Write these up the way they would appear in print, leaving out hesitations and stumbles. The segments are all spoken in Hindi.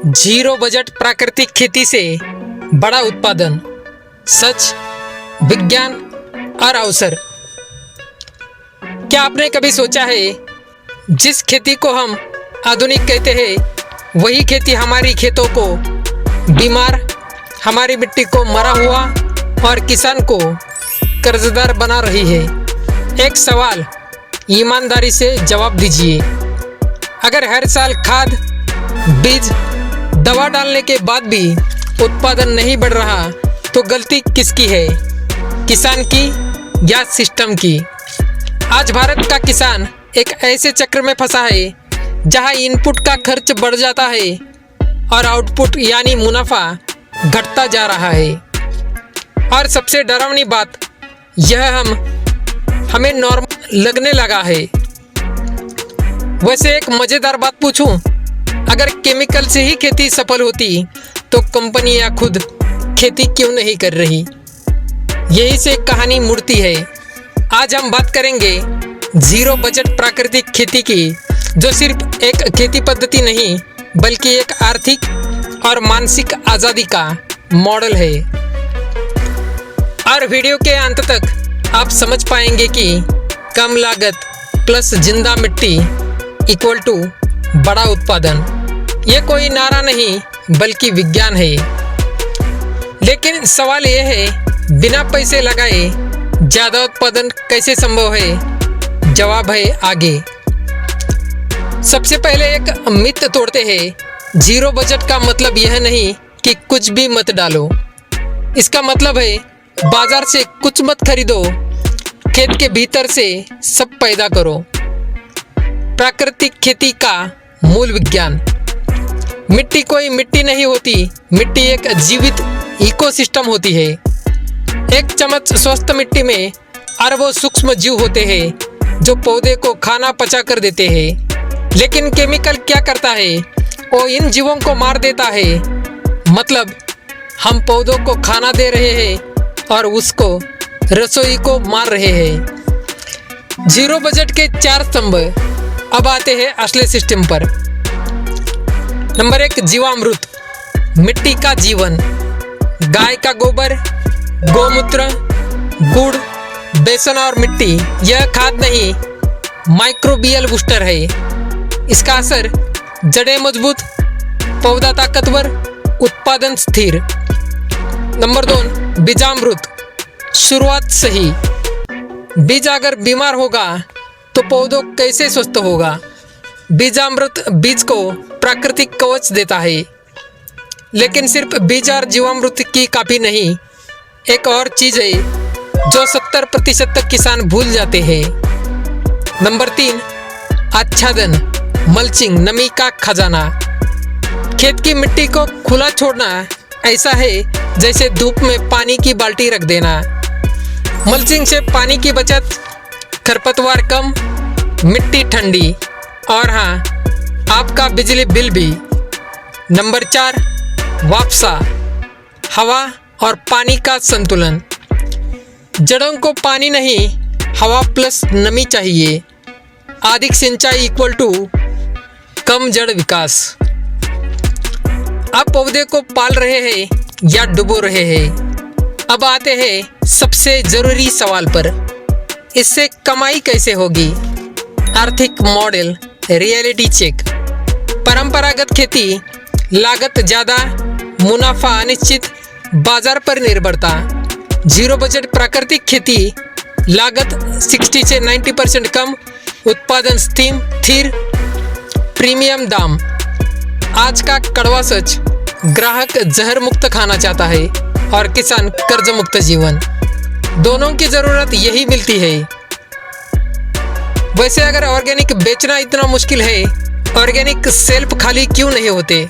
जीरो बजट प्राकृतिक खेती से बड़ा उत्पादन, सच, विज्ञान और अवसर। क्या आपने कभी सोचा है, जिस खेती को हम आधुनिक कहते हैं वही खेती हमारी खेतों को बीमार, हमारी मिट्टी को मरा हुआ और किसान को कर्जदार बना रही है। एक सवाल ईमानदारी से जवाब दीजिए। अगर हर साल खाद, बीज, दवा डालने के बाद भी उत्पादन नहीं बढ़ रहा तो गलती किसकी है, किसान की या सिस्टम की? आज भारत का किसान एक ऐसे चक्र में फंसा है जहां इनपुट का खर्च बढ़ जाता है और आउटपुट यानी मुनाफा घटता जा रहा है। और सबसे डरावनी बात यह हमें नॉर्मल लगने लगा है। वैसे एक मज़ेदार बात पूछूं, अगर केमिकल से ही खेती सफल होती तो कंपनियां खुद खेती क्यों नहीं कर रही? यही से कहानी मुड़ती है। आज हम बात करेंगे जीरो बजट प्राकृतिक खेती की, जो सिर्फ एक खेती पद्धति नहीं बल्कि एक आर्थिक और मानसिक आज़ादी का मॉडल है। और वीडियो के अंत तक आप समझ पाएंगे कि कम लागत प्लस जिंदा मिट्टी इक्वल टू बड़ा उत्पादन। ये कोई नारा नहीं बल्कि विज्ञान है। लेकिन सवाल यह है, बिना पैसे लगाए ज़्यादा उत्पादन कैसे संभव है? जवाब है आगे। सबसे पहले एक मिथ तोड़ते हैं। जीरो बजट का मतलब यह नहीं कि कुछ भी मत डालो। इसका मतलब है बाजार से कुछ मत खरीदो, खेत के भीतर से सब पैदा करो। प्राकृतिक खेती का मूल विज्ञान। मिट्टी कोई मिट्टी नहीं होती, मिट्टी एक जीवित इकोसिस्टम होती है। एक चम्मच स्वस्थ मिट्टी में अरबों सूक्ष्म जीव होते हैं जो पौधे को खाना पचा कर देते हैं। लेकिन केमिकल क्या करता है? वो इन जीवों को मार देता है। मतलब हम पौधों को खाना दे रहे हैं और उसको रसोई को मार रहे हैं। जीरो बजट के 4 स्तंभ। अब आते हैं असली सिस्टम पर। नंबर 1, जीवामृत, मिट्टी का जीवन। गाय का गोबर, गोमूत्र, गुड़, बेसन और मिट्टी, यह खाद नहीं, माइक्रोबियल बूस्टर है। इसका असर जड़ें मजबूत, पौधा ताकतवर, उत्पादन स्थिर। नंबर 2, बीजामृत, शुरुआत सही। बीज अगर बीमार होगा तो पौधों कैसे स्वस्थ होगा? बीजामृत बीज को प्राकृतिक कवच देता है। लेकिन सिर्फ बीज और जीवामृत की काफ़ी नहीं, एक और चीज़ है जो 70% तक किसान भूल जाते हैं। नंबर 3, आच्छादन, मल्चिंग, नमी का खजाना। खेत की मिट्टी को खुला छोड़ना ऐसा है जैसे धूप में पानी की बाल्टी रख देना। मल्चिंग से पानी की बचत, खरपतवार कम, मिट्टी ठंडी और हाँ, आपका बिजली बिल भी। नंबर 4, वापसा, हवा और पानी का संतुलन। जड़ों को पानी नहीं, हवा प्लस नमी चाहिए। अधिक सिंचाई इक्वल टू कम जड़ विकास। आप पौधे को पाल रहे हैं या डुबो रहे हैं? अब आते हैं सबसे ज़रूरी सवाल पर, इससे कमाई कैसे होगी? आर्थिक मॉडल, रियलिटी चेक। परंपरागत खेती, लागत ज़्यादा, मुनाफा अनिश्चित, बाजार पर निर्भरता। जीरो बजट प्राकृतिक खेती, लागत 60 से 90% कम, उत्पादन स्थिर, प्रीमियम दाम। आज का कड़वा सच, ग्राहक जहर मुक्त खाना चाहता है और किसान कर्ज मुक्त जीवन। दोनों की ज़रूरत यही मिलती है। वैसे अगर ऑर्गेनिक बेचना इतना मुश्किल है, ऑर्गेनिक सेल्फ खाली क्यों नहीं होते?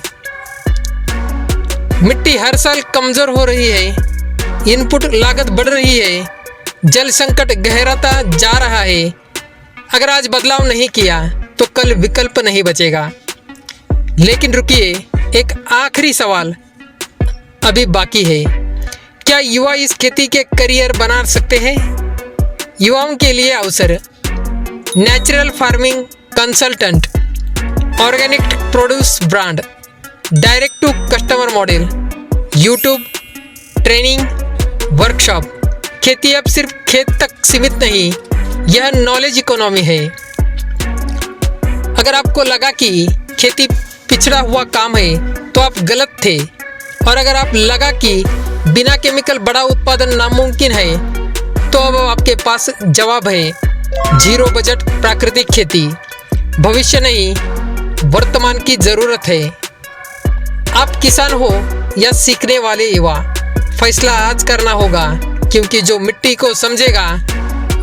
मिट्टी हर साल कमज़ोर हो रही है, इनपुट लागत बढ़ रही है, जल संकट गहराता जा रहा है। अगर आज बदलाव नहीं किया तो कल विकल्प नहीं बचेगा। लेकिन रुकिए, एक आखिरी सवाल अभी बाकी है। क्या युवा इस खेती के करियर बना सकते हैं? युवाओं के लिए अवसर, natural farming consultant, organic produce brand, direct to customer model, YouTube, training, workshop. खेती अब सिर्फ खेत तक सीमित नहीं, यह नॉलेज इकोनॉमी है। अगर आपको लगा कि खेती पिछड़ा हुआ काम है तो आप गलत थे, और अगर आप लगा कि बिना केमिकल बड़ा उत्पादन नामुमकिन है तो अब आपके पास जवाब है। जीरो बजट प्राकृतिक खेती भविष्य नहीं, वर्तमान की ज़रूरत है। आप किसान हो या सीखने वाले युवा, फैसला आज करना होगा, क्योंकि जो मिट्टी को समझेगा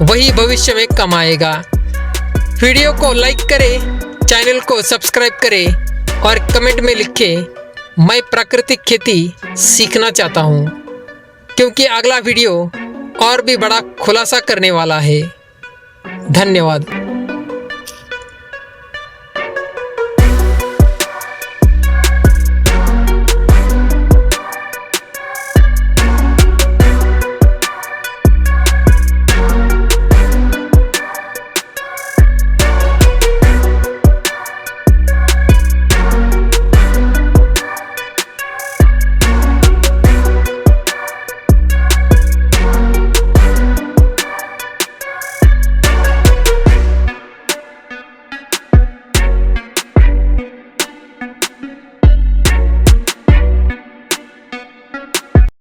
वही भविष्य में कमाएगा। वीडियो को लाइक करें, चैनल को सब्सक्राइब करें और कमेंट में लिखें मैं प्राकृतिक खेती सीखना चाहता हूँ, क्योंकि अगला वीडियो और भी बड़ा खुलासा करने वाला है। धन्यवाद।